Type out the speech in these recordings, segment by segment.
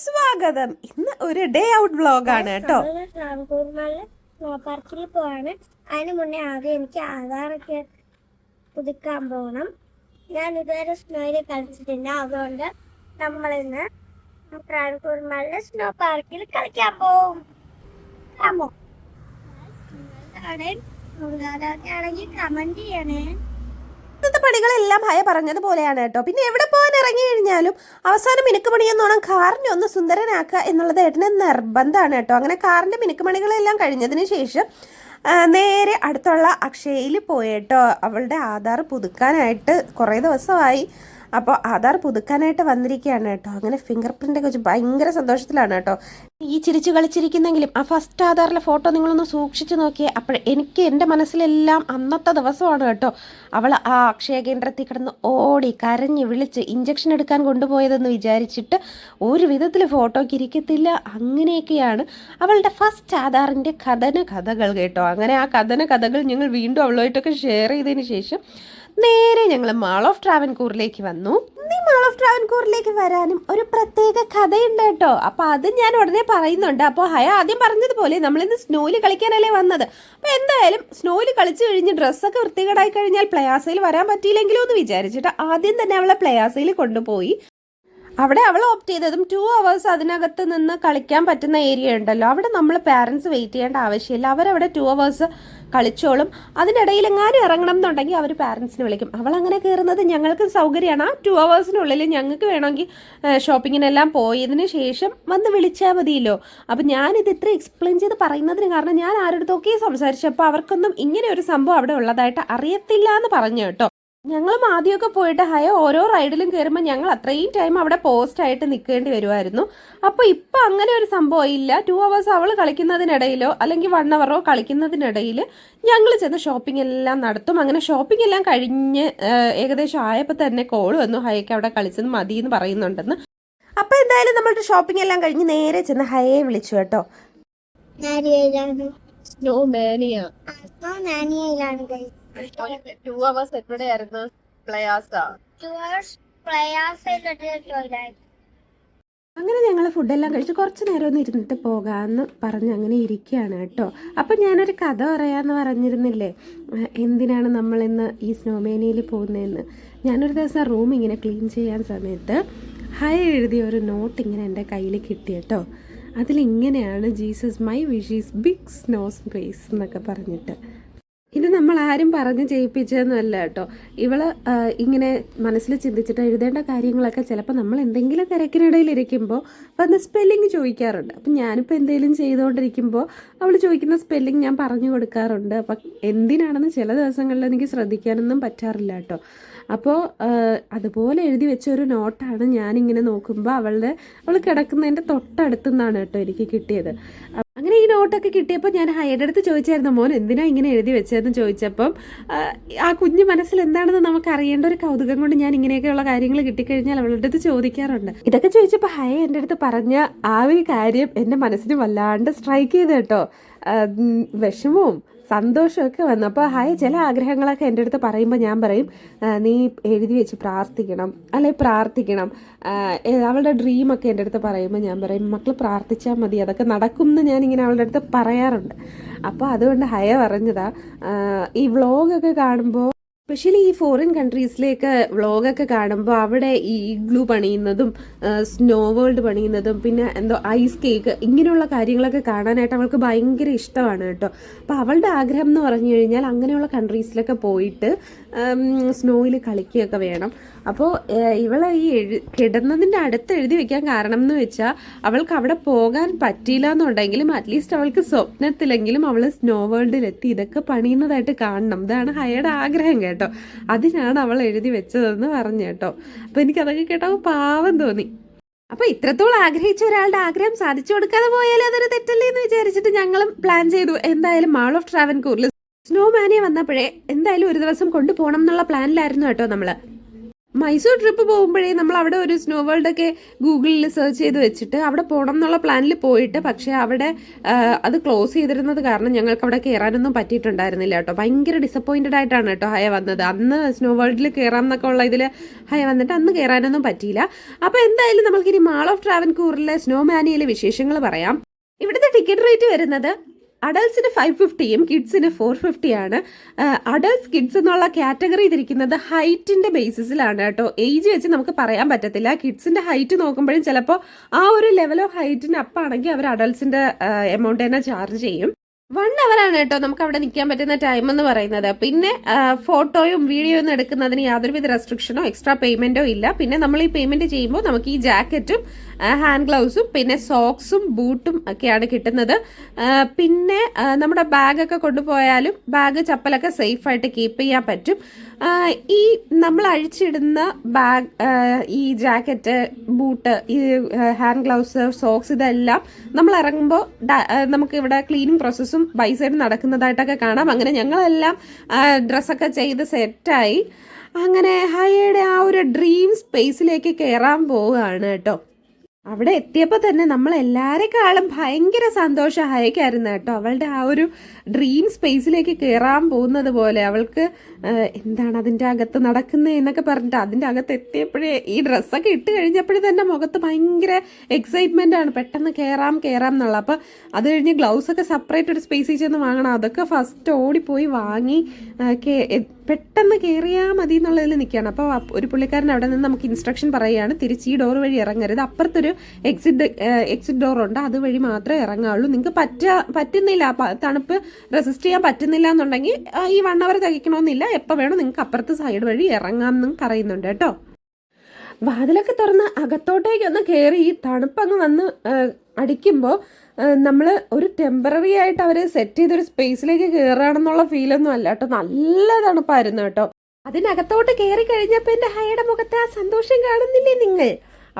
സ്വാഗതം. ഇന്ന് ഒരു ഡേ ഔട്ട് വ്ലോഗാണ് കേട്ടോ. പാർക്കിൽ പോവാണ്. അതിന് മുന്നേ ആദ്യം എനിക്ക് ആധാറൊക്കെ പുതുക്കാൻ പോകണം. ഞാൻ ഇതുവരെ സ്നോയിൽ കളിച്ചിട്ടില്ല. അതുകൊണ്ട് നമ്മളിന്ന് ട്രാൻകൂർമലിലെ സ്നോ പാർക്കിൽ കളിക്കാൻ പോകും. ആണെങ്കിൽ കമന്റ് ചെയ്യണേ. ഇന്നത്തെ പണികളെല്ലാം ഭയ പറഞ്ഞതുപോലെയാണ് കേട്ടോ. പിന്നെ എവിടെ പോകാൻ ഇറങ്ങി കഴിഞ്ഞാലും അവസാനം മിനുക്ക് പണിയെന്നോണം കാറിനെ ഒന്ന് സുന്ദരനാക്കുക എന്നുള്ളത് ഏട്ടന് നിർബന്ധമാണ് കേട്ടോ. അങ്ങനെ കാറിൻ്റെ മിനുക്ക് പണികളെല്ലാം കഴിഞ്ഞതിന് ശേഷം നേരെ അടുത്തുള്ള അക്ഷയയിൽ പോയേട്ടോ. അവളുടെ ആധാർ പുതുക്കാനായിട്ട് കുറേ ദിവസമായി. അപ്പോൾ ആധാർ പുതുക്കാനായിട്ട് വന്നിരിക്കുകയാണ് കേട്ടോ. അങ്ങനെ ഫിംഗർ പ്രിൻ്റൊക്കെ വെച്ച് ഭയങ്കര സന്തോഷത്തിലാണ് കേട്ടോ. ഈ ചിരിച്ച് കളിച്ചിരിക്കുന്നെങ്കിലും ആ ഫസ്റ്റ് ആധാറിലെ ഫോട്ടോ നിങ്ങളൊന്ന് സൂക്ഷിച്ച് നോക്കിയേ. അപ്പോൾ എനിക്ക് എൻ്റെ മനസ്സിലെല്ലാം അന്നത്തെ ദിവസമാണ് കേട്ടോ. അവൾ ആ അക്ഷയ കേന്ദ്രത്തിൽ കിടന്ന് ഓടി കരഞ്ഞ് വിളിച്ച് ഇഞ്ചക്ഷൻ എടുക്കാൻ കൊണ്ടുപോയതെന്ന് വിചാരിച്ചിട്ട് ഒരു വിധത്തിൽ ഫോട്ടോയ്ക്ക് ഇരിക്കത്തില്ല. അങ്ങനെയൊക്കെയാണ് അവളുടെ ഫസ്റ്റ് ആധാറിൻ്റെ കഥകൾ കേട്ടോ. അങ്ങനെ ആ കഥകൾ ഞങ്ങൾ വീണ്ടും അവളുമായിട്ടൊക്കെ ഷെയർ ചെയ്തതിന് ശേഷം നേരെ ഞങ്ങൾ മാൾ ഓഫ് ട്രാവൻകൂറിലേക്ക് വന്നു. ഈ മാൾ ഓഫ് ട്രാവൻകൂറിലേക്ക് വരാനും ഒരു പ്രത്യേക കഥയുണ്ട് കേട്ടോ. അപ്പോൾ അത് ഞാൻ ഉടനെ പറയുന്നുണ്ട്. അപ്പോൾ ഹയ ആദ്യം പറഞ്ഞതുപോലെ നമ്മളിന്ന് സ്നോയിൽ കളിക്കാനല്ലേ വന്നത്. അപ്പോൾ എന്തായാലും സ്നോയിൽ കളിച്ച് കഴിഞ്ഞ് ഡ്രസ്സൊക്കെ വൃത്തികേടായി കഴിഞ്ഞാൽ പ്ലയാസയിൽ വരാൻ പറ്റിയില്ലെങ്കിലോ എന്ന് വിചാരിച്ചിട്ട് ആദ്യം തന്നെ അവളെ പ്ലയാസയിൽ കൊണ്ടുപോയി. അവിടെ അവൾ ഓപ്റ്റ് ചെയ്തതും 2 hours അതിനകത്ത് നിന്ന് കളിക്കാൻ പറ്റുന്ന ഏരിയ ഉണ്ടല്ലോ. അവിടെ നമ്മൾ പാരൻസ് വെയിറ്റ് ചെയ്യേണ്ട ആവശ്യമില്ല. അവരവിടെ 2 hours കളിച്ചോളും. അതിനിടയിൽ എങ്ങാനും ഇറങ്ങണം എന്നുണ്ടെങ്കിൽ അവർ പാരൻസിനെ വിളിക്കും. അവൾ അങ്ങനെ കയറുന്നത് ഞങ്ങൾക്ക് സൗകര്യമാണ്. ആ 2 hours ഞങ്ങൾക്ക് വേണമെങ്കിൽ ഷോപ്പിങ്ങിനെല്ലാം പോയതിന് ശേഷം വന്ന് വിളിച്ചാൽ മതിയല്ലോ. അപ്പം ഞാനിത് ഇത്ര എക്സ്പ്ലെയിൻ ചെയ്ത് പറയുന്നതിന് കാരണം ഞാൻ ആരുടെടുത്തൊക്കെ സംസാരിച്ചപ്പോൾ അവർക്കൊന്നും ഇങ്ങനെ ഒരു സംഭവം അവിടെ ഉള്ളതായിട്ട് അറിയത്തില്ല എന്ന് പറഞ്ഞു കേട്ടോ. ഞങ്ങളും ആദ്യമൊക്കെ പോയിട്ട് ഹയ ഓരോ റൈഡിലും കയറുമ്പോൾ ഞങ്ങൾ അത്രയും ടൈം അവിടെ പോസ്റ്റായിട്ട് നിൽക്കേണ്ടി വരുമായിരുന്നു. അപ്പോൾ ഇപ്പം അങ്ങനെ ഒരു സംഭവം ഇല്ല. 2 hours അവൾ കളിക്കുന്നതിനിടയിലോ അല്ലെങ്കിൽ 1 hour കളിക്കുന്നതിനിടയിൽ ഞങ്ങൾ ചെന്ന് ഷോപ്പിംഗ് എല്ലാം നടത്തും. അങ്ങനെ ഷോപ്പിംഗ് എല്ലാം കഴിഞ്ഞ് ഏകദേശം ആയപ്പോൾ തന്നെ കോൾ വന്നു, ഹയക്ക് അവിടെ കളിച്ചത് മതി എന്ന് പറയുന്നുണ്ടെന്ന്. അപ്പോൾ എന്തായാലും നമ്മളുടെ ഷോപ്പിംഗ് എല്ലാം കഴിഞ്ഞ് നേരെ ചെന്ന് ഹയയെ വിളിച്ചു കേട്ടോ. എവിടെയായിരുന്നു? അങ്ങനെ ഞങ്ങൾ ഫുഡെല്ലാം കഴിച്ച് കുറച്ച് നേരം ഒന്ന് ഇരുന്നിട്ട് പോകാമെന്ന് പറഞ്ഞ് അങ്ങനെ ഇരിക്കുകയാണ് കേട്ടോ. അപ്പം ഞാനൊരു കഥ പറയാമെന്ന് പറഞ്ഞിരുന്നില്ലേ, എന്തിനാണ് നമ്മളിന്ന് ഈ സ്നോമേനിയിൽ പോകുന്നതെന്ന്. ഞാനൊരു ദിവസം റൂം ഇങ്ങനെ ക്ലീൻ ചെയ്യാൻ സമയത്ത് ഹൈ എഴുതിയ ഒരു നോട്ട് ഇങ്ങനെ എൻ്റെ കയ്യിൽ കിട്ടി കേട്ടോ. അതിലിങ്ങനെയാണ്, Jesus my wish is big snow space എന്നൊക്കെ പറഞ്ഞിട്ട്. ഇത് നമ്മൾ ആരും പറഞ്ഞ് ചെയ്യിപ്പിച്ചതൊന്നുമല്ല കേട്ടോ. ഇവള് ഇങ്ങനെ മനസ്സിൽ ചിന്തിച്ചിട്ട് എഴുതേണ്ട കാര്യങ്ങളൊക്കെ ചിലപ്പോൾ നമ്മൾ എന്തെങ്കിലും തിരക്കിനിടയിൽ ഇരിക്കുമ്പോൾ വന്ന് സ്പെല്ലിങ് ചോദിക്കാറുണ്ട്. അപ്പം ഞാനിപ്പോൾ എന്തെങ്കിലും ചെയ്തുകൊണ്ടിരിക്കുമ്പോൾ അവൾ ചോദിക്കുന്ന സ്പെല്ലിങ് ഞാൻ പറഞ്ഞു കൊടുക്കാറുണ്ട്. അപ്പം എന്തിനാണെന്ന് ചില ദിവസങ്ങളിൽ എനിക്ക് ശ്രദ്ധിക്കാനൊന്നും പറ്റാറില്ല കേട്ടോ. അപ്പോൾ അതുപോലെ എഴുതി വെച്ച ഒരു നോട്ടാണ് ഞാനിങ്ങനെ നോക്കുമ്പോൾ അവൾ കിടക്കുന്നതിൻ്റെ തൊട്ടടുത്തു നിന്നാണ് കേട്ടോ എനിക്ക് കിട്ടിയത്. അങ്ങനെ ഈ നോട്ടൊക്കെ കിട്ടിയപ്പോൾ ഞാൻ ഹൈയുടെ അടുത്ത് ചോദിച്ചായിരുന്നു, മോൻ എന്തിനാ ഇങ്ങനെ എഴുതി വെച്ചതെന്ന് ചോദിച്ചപ്പം ആ കുഞ്ഞു മനസ്സിൽ എന്താണെന്ന് നമുക്ക് അറിയേണ്ട ഒരു കൗതുകം കൊണ്ട് ഞാൻ ഇങ്ങനെയൊക്കെയുള്ള കാര്യങ്ങൾ കിട്ടിക്കഴിഞ്ഞാൽ അവളുടെ അടുത്ത് ചോദിക്കാറുണ്ട്. ഇതൊക്കെ ചോദിച്ചപ്പോൾ ഹയ എൻ്റെ അടുത്ത് പറഞ്ഞ ആ ഒരു കാര്യം എൻ്റെ മനസ്സിന് വല്ലാണ്ട് സ്ട്രൈക്ക് ചെയ്ത് കേട്ടോ. വിഷമവും സന്തോഷമൊക്കെ വന്നു. അപ്പോൾ ഹയ ചില ആഗ്രഹങ്ങളൊക്കെ എൻ്റെ അടുത്ത് പറയുമ്പോൾ ഞാൻ പറയും, നീ എഴുതി വെച്ച് പ്രാർത്ഥിക്കണം, പ്രാർത്ഥിക്കണം. അവളുടെ ഡ്രീമൊക്കെ എൻ്റെ അടുത്ത് പറയുമ്പോൾ ഞാൻ പറയും, മക്കൾ പ്രാർത്ഥിച്ചാൽ മതി, അതൊക്കെ നടക്കും എന്ന് ഞാനിങ്ങനെ അവളുടെ അടുത്ത് പറയാറുണ്ട്. അപ്പോൾ അതുകൊണ്ട് ഹയ പറഞ്ഞതാ, ഈ വ്ളോഗൊക്കെ കാണുമ്പോൾ സ്പെഷ്യലി ഈ ഫോറിൻ കൺട്രീസിലേക്ക് വ്ളോഗൊക്കെ കാണുമ്പോൾ അവിടെ ഈ ഇഗ്ലൂ പണിയുന്നതും സ്നോ വേൾഡ് പണിയുന്നതും പിന്നെ എന്തോ ഐസ് കേക്ക് ഇങ്ങനെയുള്ള കാര്യങ്ങളൊക്കെ കാണാനായിട്ട് അവൾക്ക് ഭയങ്കര ഇഷ്ടമാണ് കേട്ടോ. അപ്പോൾ അവളുടെ ആഗ്രഹം എന്ന് പറഞ്ഞു കഴിഞ്ഞാൽ അങ്ങനെയുള്ള കൺട്രീസിലൊക്കെ പോയിട്ട് സ്നോയിൽ കളിക്കുകയൊക്കെ വേണം. അപ്പോൾ ഇവളെ ഈ കിടന്നതിൻ്റെ അടുത്ത് എഴുതി വെക്കാൻ കാരണം എന്ന് വെച്ചാൽ അവൾക്ക് അവിടെ പോകാൻ പറ്റിയില്ല എന്നുണ്ടെങ്കിലും അറ്റ്ലീസ്റ്റ് അവൾക്ക് സ്വപ്നത്തിലെങ്കിലും അവൾ സ്നോ വേൾഡിലെത്തി ഇതൊക്കെ പണിയുന്നതായിട്ട് കാണണം. ഇതാണ് ഹയയുടെ ആഗ്രഹം കേട്ടോ. അതിനാണ് അവൾ എഴുതി വെച്ചതെന്ന് പറഞ്ഞു കേട്ടോ. അപ്പോൾ എനിക്കതൊക്കെ കേട്ടപ്പോൾ പാവം തോന്നി. അപ്പോൾ ഇത്രത്തോളം ആഗ്രഹിച്ച ഒരാളുടെ ആഗ്രഹം സാധിച്ചു കൊടുക്കാതെ പോയാലും അതൊരു തെറ്റല്ലേ എന്ന് വിചാരിച്ചിട്ട് ഞങ്ങളും പ്ലാൻ ചെയ്തു. എന്തായാലും മാൾ ഓഫ് ട്രാവൻകൂറിൽ സ്നോ മാനിയ വന്നപ്പോഴേ എന്തായാലും ഒരു ദിവസം കൊണ്ടുപോകണം എന്നുള്ള പ്ലാനിലായിരുന്നു കേട്ടോ നമ്മൾ. മൈസൂർ ട്രിപ്പ് പോകുമ്പോഴേ നമ്മൾ അവിടെ ഒരു സ്നോ വേൾഡ് ഒക്കെ ഗൂഗിളിൽ സെർച്ച് ചെയ്ത് വെച്ചിട്ട് അവിടെ പോകണം എന്നുള്ള പ്ലാനിൽ പോയിട്ട്, പക്ഷേ അവിടെ അത് ക്ലോസ് ചെയ്തിരുന്നത് കാരണം ഞങ്ങൾക്ക് അവിടെ കയറാനൊന്നും പറ്റിയിട്ടുണ്ടായിരുന്നില്ല കേട്ടോ. ഭയങ്കര ഡിസപ്പോയിൻറ്റഡ് ആയിട്ടാണ് കേട്ടോ ഹയ വന്നത്. അന്ന് സ്നോ വേൾഡിൽ കയറാം എന്നൊക്കെ ഉള്ള ഇതിൽ ഹയ വന്നിട്ട് അന്ന് കയറാനൊന്നും പറ്റിയില്ല. അപ്പോൾ എന്തായാലും നമുക്കിനി മാൾ ഓഫ് ട്രാവൻകൂറിലെ സ്നോ മാനിയയിലെ വിശേഷങ്ങൾ പറയാം. ഇവിടുത്തെ ടിക്കറ്റ് റേറ്റ് വരുന്നത് അഡൾട്ട്സിന് 550യും കിഡ്സിന് 450 ആണ്. അഡൾട്ട്സ് കിഡ്സ് എന്നുള്ള കാറ്റഗറി തിരിക്കുന്നത് ഹൈറ്റിന്റെ ബേസിസിലാണ് കേട്ടോ. ഏജ് വെച്ച് നമുക്ക് പറയാൻ പറ്റത്തില്ല. കിഡ്സിന്റെ ഹൈറ്റ് നോക്കുമ്പോഴും ചിലപ്പോൾ ആ ഒരു ലെവൽ ഓഫ് ഹൈറ്റിന് അപ്പാണെങ്കിൽ അവർ അഡൾട്ട്സിന്റെ എമൗണ്ട് തന്നെ ചാർജ് ചെയ്യും. 1 hour ആണ് കേട്ടോ നമുക്ക് അവിടെ നിൽക്കാൻ പറ്റുന്ന ടൈം എന്ന് പറയുന്നത്. പിന്നെ ഫോട്ടോയും വീഡിയോ ഒന്നും എടുക്കുന്നതിന് യാതൊരുവിധ റെസ്ട്രിക്ഷനോ എക്സ്ട്രാ പേയ്മെന്റോ ഇല്ല. പിന്നെ നമ്മൾ ഈ പേയ്മെന്റ് ചെയ്യുമ്പോൾ നമുക്ക് ഈ ജാക്കറ്റും ഹാൻഡ് ഗ്ലൗസും പിന്നെ സോക്സും ബൂട്ടും ഒക്കെയാണ് കിട്ടുന്നത്. പിന്നെ നമ്മുടെ ബാഗൊക്കെ കൊണ്ടുപോയാലും ബാഗ് ചപ്പലൊക്കെ സേഫായിട്ട് കീപ്പ് ചെയ്യാൻ പറ്റും. ഈ നമ്മൾ അഴിച്ചിടുന്ന ബാഗ്, ഈ ജാക്കറ്റ്, ബൂട്ട്, ഈ ഹാൻഡ് ഗ്ലൗസ്, സോക്സ് ഇതെല്ലാം നമ്മൾ ഇറങ്ങുമ്പോൾ നമുക്ക് ഇവിടെ ക്ലീനിങ് പ്രോസസ്സും ബൈ സൈഡ് നടക്കുന്നതായിട്ടൊക്കെ കാണാം. അങ്ങനെ ഞങ്ങളെല്ലാം ഡ്രസ്സൊക്കെ ചെയ്ത് സെറ്റായി അങ്ങനെ ഹയയുടെ ആ ഒരു ഡ്രീം സ്പേസിലേക്ക് കയറാൻ പോവുകയാണ് കേട്ടോ. അവിടെ എത്തിയപ്പോൾ തന്നെ നമ്മളെല്ലാവരെക്കാളും ഭയങ്കര സന്തോഷം ഹയക്കായിരുന്നു കേട്ടോ. അവളുടെ ആ ഒരു ഡ്രീം സ്പേസിലേക്ക് കയറാൻ പോകുന്നത് പോലെ അവൾക്ക് എന്താണ് അതിൻ്റെ അകത്ത് നടക്കുന്നത് എന്നൊക്കെ പറഞ്ഞിട്ട് അതിൻ്റെ അകത്ത് എത്തിയപ്പോഴേ ഈ ഡ്രസ്സൊക്കെ ഇട്ട് കഴിഞ്ഞപ്പോഴേ തന്നെ മുഖത്ത് ഭയങ്കര എക്സൈറ്റ്മെൻ്റ് ആണ്, പെട്ടെന്ന് കയറാം എന്നുള്ള. അപ്പോൾ അത് കഴിഞ്ഞ് ഗ്ലൗസൊക്കെ സെപ്പറേറ്റ് ഒരു സ്പേസിൽ ചെന്ന് വാങ്ങണം. അതൊക്കെ ഫസ്റ്റ് ഓടിപ്പോയി വാങ്ങി പെട്ടെന്ന് കയറിയാൽ മതി എന്നുള്ളതിൽ നിൽക്കുകയാണ്. അപ്പോൾ ഒരു പുള്ളിക്കാരൻ അവിടെ നിന്ന് നമുക്ക് ഇൻസ്ട്രക്ഷൻ പറയുകയാണ്, തിരിച്ച് ഈ ഡോർ വഴി ഇറങ്ങരുത്, അപ്പുറത്തൊരു എക്സിറ്റ് ഡോർ ഉണ്ട്, അതുവഴി മാത്രമേ ഇറങ്ങാവുള്ളൂ. നിങ്ങൾക്ക് പറ്റുന്നില്ല, തണുപ്പ് റെസിസ്റ്റ് ചെയ്യാൻ പറ്റുന്നില്ല എന്നുണ്ടെങ്കിൽ ഈ 1 hour തികയ്ക്കണമെന്നില്ല, എപ്പോൾ വേണം നിങ്ങൾക്ക് അപ്പുറത്ത് സൈഡ് വഴി ഇറങ്ങാമെന്നും പറയുന്നുണ്ട് കേട്ടോ. വാതിലൊക്കെ തുറന്ന് അകത്തോട്ടേക്കൊന്ന് കയറി ഈ തണുപ്പങ്ങ് വന്ന് അടിക്കുമ്പോൾ നമ്മൾ ഒരു ടെമ്പററി ആയിട്ട് അവർ സെറ്റ് ചെയ്തൊരു സ്പേസിലേക്ക് കയറുകയാണെന്നുള്ള ഫീലൊന്നും അല്ല കേട്ടോ. നല്ല തണുപ്പായിരുന്നു കേട്ടോ. അതിനകത്തോട്ട് കയറി കഴിഞ്ഞപ്പോൾ എൻ്റെ ഹയയുടെ മുഖത്തെ ആ സന്തോഷം കാണുന്നില്ലേ നിങ്ങൾ?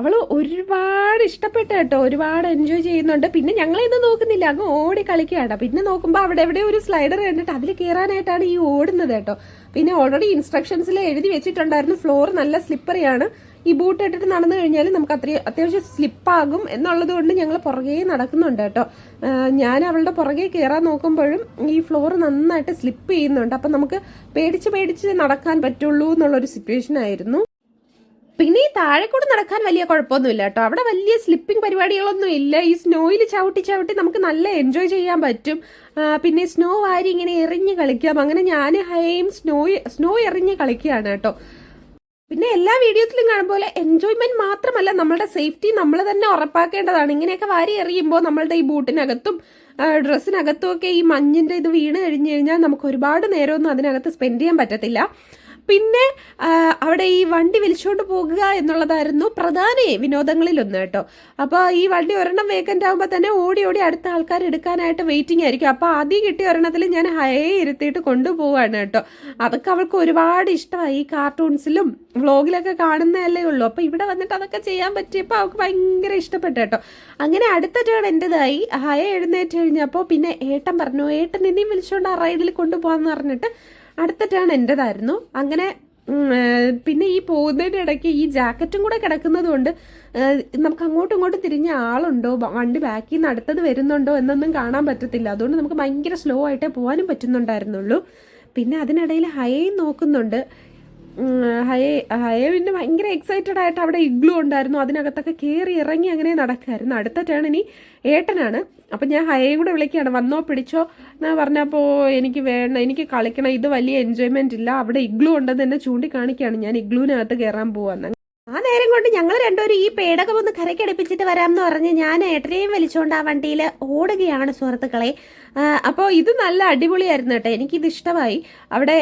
അവൾ ഒരുപാട് ഇഷ്ടപ്പെട്ടു കേട്ടോ, ഒരുപാട് എൻജോയ് ചെയ്യുന്നുണ്ട്. പിന്നെ ഞങ്ങളിന്ന് നോക്കുന്നില്ല, അങ്ങ് ഓടി കളിക്കുകയാണ്. പിന്നെ നോക്കുമ്പോൾ അവിടെ എവിടെ ഒരു സ്ലൈഡർ കണ്ടിട്ട് അതിൽ കയറാനായിട്ടാണ് ഈ ഓടുന്നത് കേട്ടോ. പിന്നെ ഓൾറെഡി ഇൻസ്ട്രക്ഷൻസിൽ എഴുതി വെച്ചിട്ടുണ്ടായിരുന്നു ഫ്ലോർ നല്ല സ്ലിപ്പറിയാണ്, ഈ ബൂട്ട് ഇട്ടിട്ട് നടന്നു കഴിഞ്ഞാൽ നമുക്ക് അത്യാവശ്യം സ്ലിപ്പാകും എന്നുള്ളത് കൊണ്ട് ഞങ്ങൾ പുറകെ നടക്കുന്നുണ്ട് കേട്ടോ. ഞാൻ അവളുടെ പുറകെ കയറാൻ നോക്കുമ്പോഴും ഈ ഫ്ലോർ നന്നായിട്ട് സ്ലിപ്പ് ചെയ്യുന്നുണ്ട്. അപ്പം നമുക്ക് പേടിച്ച് നടക്കാൻ പറ്റുള്ളൂ എന്നുള്ളൊരു സിറ്റുവേഷൻ ആയിരുന്നു. പിന്നെ ഈ താഴെ കൂടെ നടക്കാൻ വലിയ കുഴപ്പമൊന്നുമില്ല കേട്ടോ. അവിടെ വലിയ സ്ലിപ്പിംഗ് പരിപാടികളൊന്നും ഇല്ല. ഈ സ്നോയിൽ ചവിട്ടി നമുക്ക് നല്ല എൻജോയ് ചെയ്യാൻ പറ്റും. പിന്നെ സ്നോ വാരി ഇങ്ങനെ എറിഞ്ഞ് കളിക്കാം. അങ്ങനെ ഞാൻ ഹയയും സ്നോ എറിഞ്ഞ് കളിക്കുകയാണ് കേട്ടോ. പിന്നെ എല്ലാ വീഡിയോസിലും കാണുമ്പോൾ എൻജോയ്മെന്റ് മാത്രമല്ല, നമ്മളുടെ സേഫ്റ്റി നമ്മൾ തന്നെ ഉറപ്പാക്കേണ്ടതാണ്. ഇങ്ങനെയൊക്കെ വാരി എറിയുമ്പോൾ നമ്മളുടെ ഈ ബൂട്ടിനകത്തും ഡ്രസ്സിനകത്തും ഒക്കെ ഈ മഞ്ഞിൻ്റെ ഇത് വീണ് കഴിഞ്ഞ് കഴിഞ്ഞാൽ നമുക്ക് ഒരുപാട് നേരമൊന്നും അതിനകത്ത് സ്പെൻഡ് ചെയ്യാൻ പറ്റത്തില്ല. പിന്നെ അവിടെ ഈ വണ്ടി വലിച്ചുകൊണ്ട് പോകുക എന്നുള്ളതായിരുന്നു പ്രധാന വിനോദങ്ങളിലൊന്ന് കേട്ടോ. അപ്പോൾ ഈ വണ്ടി ഒരെണ്ണം വേക്കൻ്റ് ആകുമ്പോൾ തന്നെ ഓടി അടുത്ത ആൾക്കാർ എടുക്കാനായിട്ട് വെയിറ്റിംഗ് ആയിരിക്കും. അപ്പോൾ ആദ്യം കിട്ടിയ ഒരെണ്ണത്തിൽ ഞാൻ ഹയയെ ഇരുത്തിയിട്ട് കൊണ്ടുപോവാണ് കേട്ടോ. അതൊക്കെ അവൾക്ക് ഒരുപാട് ഇഷ്ടമായി. ഈ കാർട്ടൂൺസിലും വ്ളോഗിലൊക്കെ കാണുന്നതല്ലേ ഉള്ളൂ. അപ്പോൾ ഇവിടെ വന്നിട്ട് അതൊക്കെ ചെയ്യാൻ പറ്റിയപ്പോൾ അവൾക്ക് ഭയങ്കര ഇഷ്ടപ്പെട്ടു കേട്ടോ. അങ്ങനെ അടുത്ത ടേൺ എൻ്റെതായി. ഹയ എഴുന്നേറ്റ് കഴിഞ്ഞപ്പോൾ പിന്നെ ഏട്ടൻ പറഞ്ഞു, ഏട്ടൻ എന്നെയും വിളിച്ചുകൊണ്ട് ആ റൈഡിൽ കൊണ്ടുപോകാമെന്ന് പറഞ്ഞിട്ട് അടുത്ത ടേൺ എൻ്റെതായിരുന്നു. അങ്ങനെ പിന്നെ ഈ പോകുന്നതിൻ്റെ ഇടയ്ക്ക് ഈ ജാക്കറ്റും കൂടെ കിടക്കുന്നത് കൊണ്ട് നമുക്ക് അങ്ങോട്ടും ഇങ്ങോട്ടും തിരിഞ്ഞ ആളുണ്ടോ, വണ്ടി ബാക്കിൽ നിന്ന് അടുത്തത് വരുന്നുണ്ടോ എന്നൊന്നും കാണാൻ പറ്റത്തില്ല. അതുകൊണ്ട് നമുക്ക് ഭയങ്കര സ്ലോ ആയിട്ടേ പോകാനും പറ്റുന്നുണ്ടായിരുന്നുള്ളൂ. പിന്നെ അതിനിടയിൽ ഹയയും നോക്കുന്നുണ്ട്. ഹയ പിന്നെ ഭയങ്കര എക്സൈറ്റഡ് ആയിട്ട് അവിടെ ഇഗ്ലു ഉണ്ടായിരുന്നു, അതിനകത്തൊക്കെ കയറി ഇറങ്ങി അങ്ങനെ നടക്കുമായിരുന്നു. അടുത്ത ടേൺ ഇനി ഏട്ടനാണ്. അപ്പം ഞാൻ ഹയയും കൂടെ വിളിക്കുകയാണ്, വന്നോ പിടിച്ചോ എന്ന് പറഞ്ഞപ്പോൾ എനിക്ക് വേണ്ട, എനിക്ക് കളിക്കണം, ഇത് വലിയ എൻജോയ്മെന്റ് ഇല്ല, അവിടെ ഇഗ്ലു ഉണ്ടെന്ന് എന്നെ ചൂണ്ടിക്കാണിക്കുകയാണ്. ഞാൻ ഇഗ്ലുവിനകത്ത് കയറാൻ പോവാന്ന്. ആ നേരം കൊണ്ട് ഞങ്ങൾ രണ്ടുപേരും ഈ പേടകം ഒന്ന് കരക്കടുപ്പിച്ചിട്ട് വരാമെന്ന് പറഞ്ഞ് ഞാൻ ഏട്ടനെയും വലിച്ചുകൊണ്ട് ആ വണ്ടിയിൽ ഓടുകയാണ് സുഹൃത്തുക്കളെ. അപ്പോൾ ഇത് നല്ല അടിപൊളിയായിരുന്നു കേട്ടോ, എനിക്കിത് ഇഷ്ടമായി. അവിടെ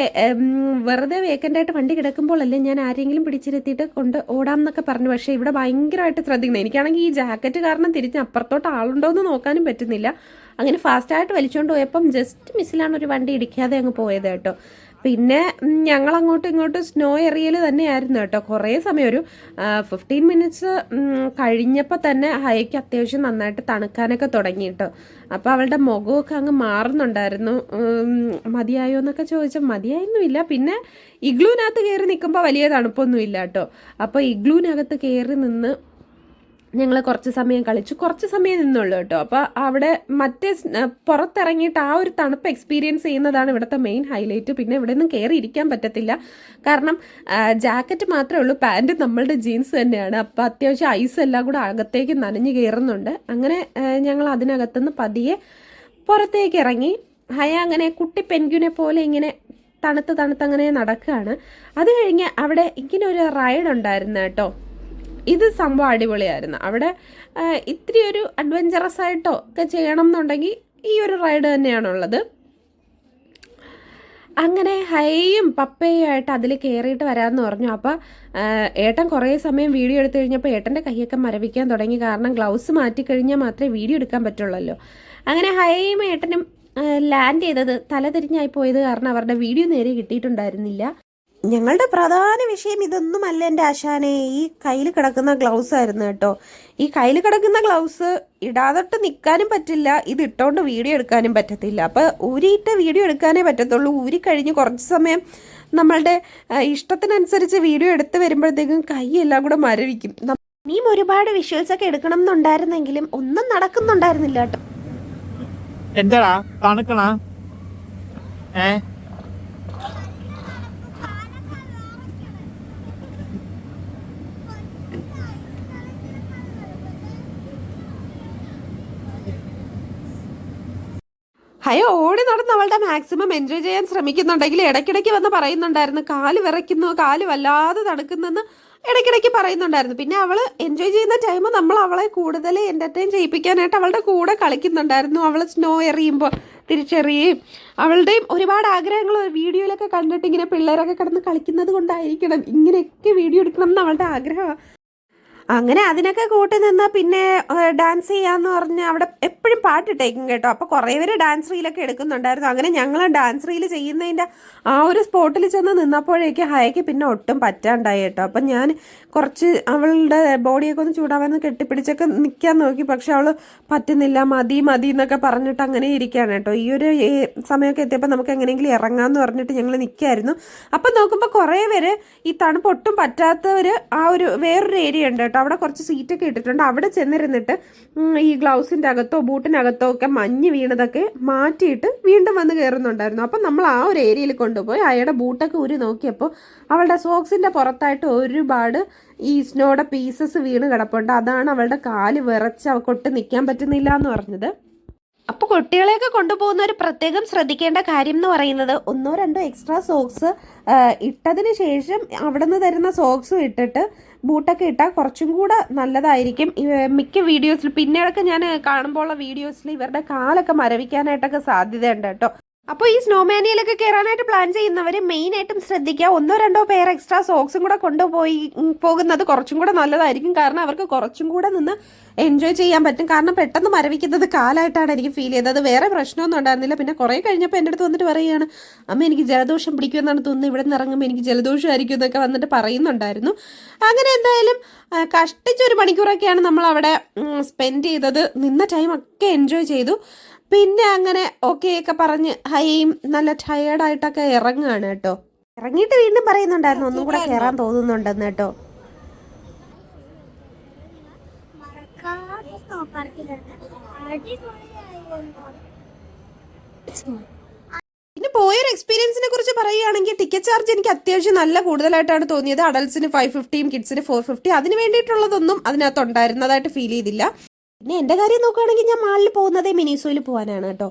വെറുതെ വേക്കൻ്റായിട്ട് വണ്ടി കിടക്കുമ്പോഴല്ലേ ഞാൻ ആരെങ്കിലും പിടിച്ചിരുത്തിയിട്ട് കൊണ്ട് ഓടാം എന്നൊക്കെ പറഞ്ഞു. പക്ഷേ ഇവിടെ ഭയങ്കരമായിട്ട് ശ്രദ്ധിക്കണം. എനിക്കാണെങ്കിൽ ഈ ജാക്കറ്റ് കാരണം തിരിഞ്ഞ് അപ്പുറത്തോട്ട് ആളുണ്ടോ എന്ന് നോക്കാനും പറ്റുന്നില്ല. അങ്ങനെ ഫാസ്റ്റായിട്ട് വലിച്ചുകൊണ്ട് പോയപ്പം ജസ്റ്റ് മിസ്സിലാണ് ഒരു വണ്ടി ഇടിക്കാതെ അങ്ങ് പോയത് കേട്ടോ. പിന്നെ ഞങ്ങൾ അങ്ങോട്ടും ഇങ്ങോട്ടും സ്നോ എറിയൽ തന്നെയായിരുന്നു കേട്ടോ. കുറേ സമയം ഒരു 15 മിനിറ്റ്സ് കഴിഞ്ഞപ്പോൾ തന്നെ ഹൈക്ക് അത്യാവശ്യം നന്നായിട്ട് തണുക്കാനൊക്കെ തുടങ്ങി കേട്ടോ. അപ്പോൾ അവളുടെ മുഖമൊക്കെ അങ്ങ് മാറുന്നുണ്ടായിരുന്നു. മതിയായോ എന്നൊക്കെ ചോദിച്ചാൽ മതിയായൊന്നുമില്ല. പിന്നെ ഇഗ്ലൂവിനകത്ത് കയറി നിൽക്കുമ്പോൾ വലിയ തണുപ്പൊന്നുമില്ല കേട്ടോ. അപ്പോൾ ഇഗ്ലൂവിനകത്ത് കയറി നിന്ന് ഞങ്ങൾ കുറച്ച് സമയം കളിച്ചു, കുറച്ച് സമയം നിന്നുള്ളൂ കേട്ടോ. അപ്പോൾ അവിടെ മറ്റേ പുറത്തിറങ്ങിയിട്ട് ആ ഒരു തണുപ്പ് എക്സ്പീരിയൻസ് ചെയ്യുന്നതാണ് ഇവിടുത്തെ മെയിൻ ഹൈലൈറ്റ്. പിന്നെ ഇവിടെ നിന്നും കയറി ഇരിക്കാൻ പറ്റത്തില്ല, കാരണം ജാക്കറ്റ് മാത്രമേ ഉള്ളൂ, പാൻറ്റ് നമ്മളുടെ ജീൻസ് തന്നെയാണ്. അപ്പോൾ അത്യാവശ്യം ഐസ് എല്ലാം കൂടെ അകത്തേക്ക് നനഞ്ഞ് കയറുന്നുണ്ട്. അങ്ങനെ ഞങ്ങൾ അതിനകത്തുനിന്ന് പതിയെ പുറത്തേക്ക് ഇറങ്ങി. ഹയ അങ്ങനെ കുട്ടി പെൻഗ്വിനെ പോലെ ഇങ്ങനെ തണുത്ത് അങ്ങനെ നടക്കുകയാണ്. അത് കഴിഞ്ഞ് അവിടെ ഇങ്ങനെ ഒരു റൈഡ് ഉണ്ടായിരുന്നു കേട്ടോ. ഇത് സംഭവം അടിപൊളിയായിരുന്നു. അവിടെ ഇത്തിരി ഒരു അഡ്വഞ്ചറസ് ആയിട്ടോ ഒക്കെ ചെയ്യണം എന്നുണ്ടെങ്കിൽ ഈ ഒരു റൈഡ് തന്നെയാണുള്ളത്. അങ്ങനെ ഹൈയും പപ്പയും ആയിട്ട് അതിൽ കയറിയിട്ട് വരാമെന്ന് പറഞ്ഞു. അപ്പോൾ ഏട്ടൻ കുറേ സമയം വീഡിയോ എടുത്തു കഴിഞ്ഞപ്പോൾ ഏട്ടൻ്റെ കൈയൊക്കെ മരവിക്കാൻ തുടങ്ങി, കാരണം ഗ്ലൗസ് മാറ്റിക്കഴിഞ്ഞാൽ മാത്രമേ വീഡിയോ എടുക്കാൻ പറ്റുള്ളല്ലോ. അങ്ങനെ ഹൈയും ഏട്ടനും ലാൻഡ് ചെയ്തത് തല തിരിഞ്ഞായി പോയത് കാരണം അവരുടെ വീഡിയോ നേരെ കിട്ടിയിട്ടുണ്ടായിരുന്നില്ല. ഞങ്ങളുടെ പ്രധാന വിഷയം ഇതൊന്നുമല്ല എൻ്റെ ആശാനെ, ഈ കയ്യിൽ കിടക്കുന്ന ഗ്ലൗസ് ആയിരുന്നു കേട്ടോ. ഈ കയ്യിൽ കിടക്കുന്ന ഗ്ലൗസ് ഇടാതൊട്ട് നിൽക്കാനും പറ്റില്ല, ഇത് ഇട്ടുകൊണ്ട് വീഡിയോ എടുക്കാനും പറ്റത്തില്ല. അപ്പോൾ ഊരിയിട്ട് വീഡിയോ എടുക്കാനേ പറ്റത്തുള്ളൂ. ഊരി കഴിഞ്ഞ് കുറച്ച് സമയം നമ്മളുടെ ഇഷ്ടത്തിനനുസരിച്ച് വീഡിയോ എടുത്ത് വരുമ്പോഴത്തേക്കും കൈയെല്ലാം കൂടെ മരവിക്കും. ഇനിയും ഒരുപാട് വിഷ്വൽസൊക്കെ എടുക്കണം എന്നുണ്ടായിരുന്നെങ്കിലും ഒന്നും നടക്കുന്നുണ്ടായിരുന്നില്ല കേട്ടോ. എന്താടാ തണുക്കണ ഹയോ ഓടി നടന്ന് അവളുടെ മാക്സിമം എൻജോയ് ചെയ്യാൻ ശ്രമിക്കുന്നുണ്ടെങ്കിൽ ഇടയ്ക്കിടയ്ക്ക് വന്ന് പറയുന്നുണ്ടായിരുന്നു കാല് വിറയ്ക്കുന്നു, കാല് വല്ലാതെ തണുക്കുന്നെന്ന് ഇടയ്ക്കിടയ്ക്ക് പറയുന്നുണ്ടായിരുന്നു. പിന്നെ അവൾ എൻജോയ് ചെയ്യുന്ന ടൈം നമ്മൾ അവളെ കൂടുതൽ എൻ്റർടൈൻ ചെയ്യിപ്പിക്കാനായിട്ട് അവളുടെ കൂടെ കളിക്കുന്നുണ്ടായിരുന്നു. അവൾ സ്നോ എറിയുമ്പോൾ തിരിച്ചെറിയുകയും അവളുടെയും ഒരുപാട് ആഗ്രഹങ്ങൾ വീഡിയോയിലൊക്കെ കണ്ടിട്ട് ഇങ്ങനെ പിള്ളേരൊക്കെ കിടന്ന് കളിക്കുന്നത് കൊണ്ടായിരിക്കണം ഇങ്ങനെയൊക്കെ വീഡിയോ എടുക്കണം എന്ന് അവളുടെ ആഗ്രഹമാണ്. അങ്ങനെ അതിനൊക്കെ കൂട്ടി നിന്ന് പിന്നെ ഡാൻസ് ചെയ്യാന്ന് പറഞ്ഞ് അവിടെ എപ്പോഴും പാട്ടിട്ടേക്കും കേട്ടോ. അപ്പോൾ കുറേ പേര് ഡാൻസ് റീലൊക്കെ എടുക്കുന്നുണ്ടായിരുന്നു. അങ്ങനെ ഞങ്ങൾ ഡാൻസ് റീൽ ചെയ്യുന്നതിൻ്റെ ആ ഒരു സ്പോട്ടിൽ ചെന്ന് നിന്നപ്പോഴേക്ക് ഹയക്ക് പിന്നെ ഒട്ടും പറ്റാണ്ടായി കേട്ടോ. അപ്പം ഞാൻ കുറച്ച് അവളുടെ ബോഡിയൊക്കെ ഒന്ന് ചൂടാവാൻ കെട്ടിപ്പിടിച്ചൊക്കെ നിൽക്കാൻ നോക്കി, പക്ഷെ അവൾ പറ്റുന്നില്ല, മതി എന്നൊക്കെ പറഞ്ഞിട്ട് അങ്ങനെ ഇരിക്കുകയാണ് കേട്ടോ. ഈ ഒരു സമയമൊക്കെ എത്തിയപ്പോൾ നമുക്ക് എങ്ങനെയെങ്കിലും ഇറങ്ങാമെന്ന് പറഞ്ഞിട്ട് ഞങ്ങൾ നിൽക്കുകയായിരുന്നു. അപ്പം നോക്കുമ്പോൾ കുറേ പേര് ഈ തണുപ്പ് ഒട്ടും പറ്റാത്തവർ ആ ഒരു വേറൊരു ഏരിയ ഉണ്ട് കേട്ടോ, അവിടെ കുറച്ച് സീറ്റൊക്കെ ഇട്ടിട്ടുണ്ട്. അവിടെ ചെന്നിരുന്നിട്ട് ഈ ഗ്ലൗസിൻ്റെ അകത്തോ ബൂട്ടിനകത്തോ ഒക്കെ മഞ്ഞ് വീണതൊക്കെ മാറ്റിയിട്ട് വീണ്ടും വന്ന് കയറുന്നുണ്ടായിരുന്നു. അപ്പം നമ്മൾ ആ ഒരു ഏരിയയിൽ കൊണ്ടുപോയി അയാളുടെ ബൂട്ടൊക്കെ ഊരി നോക്കിയപ്പോൾ അവളുടെ സോക്സിൻ്റെ പുറത്തായിട്ട് ഒരുപാട് ഈ സ്നോയുടെ പീസസ് വീണ് കിടപ്പുണ്ട്. അതാണ് അവളുടെ കാല് വിറച്ച് അവൾക്കൊട്ട് നിൽക്കാൻ പറ്റുന്നില്ല എന്ന് പറഞ്ഞത്. അപ്പോൾ കുട്ടികളെയൊക്കെ കൊണ്ടുപോകുന്നവർ പ്രത്യേകം ശ്രദ്ധിക്കേണ്ട കാര്യം എന്ന് പറയുന്നത് 1-2 എക്സ്ട്രാ സോക്സ് ഇട്ടതിന് ശേഷം അവിടെ നിന്ന് തരുന്ന സോക്സും ഇട്ടിട്ട് ബൂട്ടൊക്കെ ഇട്ടാൽ കുറച്ചും കൂടെ നല്ലതായിരിക്കും. മിക്ക വീഡിയോസിൽ പിന്നീടൊക്കെ ഞാൻ കാണുമ്പോൾ ഉള്ള വീഡിയോസിൽ ഇവരുടെ കാലൊക്കെ മരവിക്കാനായിട്ടൊക്കെ സാധ്യതയുണ്ട് കേട്ടോ. അപ്പോൾ ഈ സ്നോമാനിയിലൊക്കെ കയറാനായിട്ട് പ്ലാൻ ചെയ്യുന്നവർ മെയിനായിട്ടും ശ്രദ്ധിക്കുക, 1-2 പെയർ എക്സ്ട്രാ സോക്സും കൂടെ പോകുന്നത് കുറച്ചും കൂടെ നല്ലതായിരിക്കും. കാരണം അവർക്ക് കുറച്ചും കൂടെ നിന്ന് എൻജോയ് ചെയ്യാൻ പറ്റും. കാരണം പെട്ടെന്ന് മരവിക്കുന്നത് കാലായിട്ടാണ് എനിക്ക് ഫീൽ ചെയ്തത്. വേറെ പ്രശ്നമൊന്നും ഉണ്ടായിരുന്നില്ല. പിന്നെ കുറേ കഴിഞ്ഞപ്പോൾ എൻ്റെ അടുത്ത് വന്നിട്ട് പറയുകയാണ്, അമ്മ എനിക്ക് ജലദോഷം പിടിക്കുമെന്നാണ് തോന്നുന്നത്, ഇവിടെ നിന്ന് ഇറങ്ങുമ്പോൾ എനിക്ക് ജലദോഷമായിരിക്കും എന്നൊക്കെ വന്നിട്ട് പറയുന്നുണ്ടായിരുന്നു. അങ്ങനെ എന്തായാലും കഷ്ടിച്ചൊരു മണിക്കൂറൊക്കെയാണ് നമ്മൾ അവിടെ സ്പെൻഡ് ചെയ്തത്. നിന്ന ടൈമൊക്കെ എൻജോയ് ചെയ്തു. പിന്നെ അങ്ങനെ ഓക്കെ ഒക്കെ പറഞ്ഞ് ഹൈയും നല്ല ടയേർഡായിട്ടൊക്കെ ഇറങ്ങുകയാണ് കേട്ടോ. ഇറങ്ങിയിട്ട് വീണ്ടും പറയുന്നുണ്ടായിരുന്നു ഒന്നും കൂടെ കയറാൻ തോന്നുന്നുണ്ടെന്ന് കേട്ടോ. പിന്നെ പോയൊരു എക്സ്പീരിയൻസിനെ കുറിച്ച് പറയുകയാണെങ്കിൽ ടിക്കറ്റ് ചാർജ് എനിക്ക് അത്യാവശ്യം നല്ല കൂടുതലായിട്ടാണ് തോന്നിയത്. അഡൽസിന് 550 കിഡ്സിന് 450. അതിന് വേണ്ടിയിട്ടുള്ളതൊന്നും അതിനകത്ത് ഉണ്ടായിരുന്നതായിട്ട് ഫീൽ ചെയ്തില്ല. പിന്നെ എൻ്റെ കാര്യം നോക്കുകയാണെങ്കിൽ ഞാൻ മാളിൽ പോകുന്നതേ മിനിസോയിൽ പോകാനാണ് കേട്ടോ.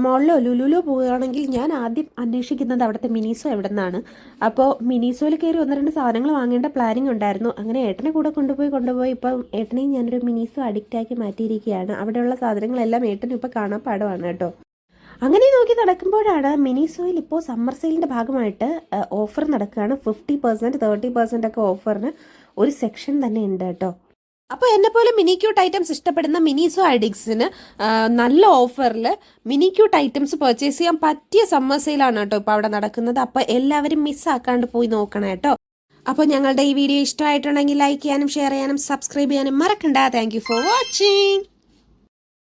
മാളിലോ ലുലുലോ പോവുകയാണെങ്കിൽ ഞാൻ ആദ്യം അന്വേഷിക്കുന്നത് അവിടുത്തെ മിനിസോ എവിടെ നിന്നാണ്. അപ്പോൾ മിനിസോയിൽ കയറി 1-2 സാധനങ്ങൾ വാങ്ങേണ്ട പ്ലാനിങ് ഉണ്ടായിരുന്നു. അങ്ങനെ ഏട്ടനെ കൂടെ കൊണ്ടുപോയി ഇപ്പം ഏട്ടനെയും ഞാനൊരു മിനിസോ അഡിക്റ്റാക്കി മാറ്റിയിരിക്കുകയാണ്. അവിടെയുള്ള സാധനങ്ങളെല്ലാം ഏട്ടനും ഇപ്പോൾ കാണാൻ പാടമാണ് കേട്ടോ. അങ്ങനെ നോക്കി നടക്കുമ്പോഴാണ് മിനിസോയിൽ ഇപ്പോൾ സമ്മർ സെയിലിൻ്റെ ഭാഗമായിട്ട് ഓഫർ നടക്കുകയാണ്. 50%, 30% ഒക്കെ ഓഫറിന് ഒരു സെക്ഷൻ തന്നെ ഉണ്ട് കേട്ടോ. അപ്പോൾ എന്നെ പോലെ മിനി ക്യൂട്ട് ഐറ്റംസ് ഇഷ്ടപ്പെടുന്ന മിനിസോ അഡിക്സിന് നല്ല ഓഫറിൽ മിനി ക്യൂട്ട് ഐറ്റംസ് പർച്ചേസ് ചെയ്യാൻ പറ്റിയ സമ്മർ സെയിലാണ് കേട്ടോ ഇപ്പോൾ അവിടെ നടക്കുന്നത്. അപ്പോൾ എല്ലാവരും മിസ്സാക്കാണ്ട് പോയി നോക്കണം കേട്ടോ. അപ്പോൾ ഞങ്ങളുടെ ഈ വീഡിയോ ഇഷ്ടമായിട്ടുണ്ടെങ്കിൽ ലൈക്ക് ചെയ്യാനും ഷെയർ ചെയ്യാനും സബ്സ്ക്രൈബ് ചെയ്യാനും മറക്കണ്ട. Thank you for watching.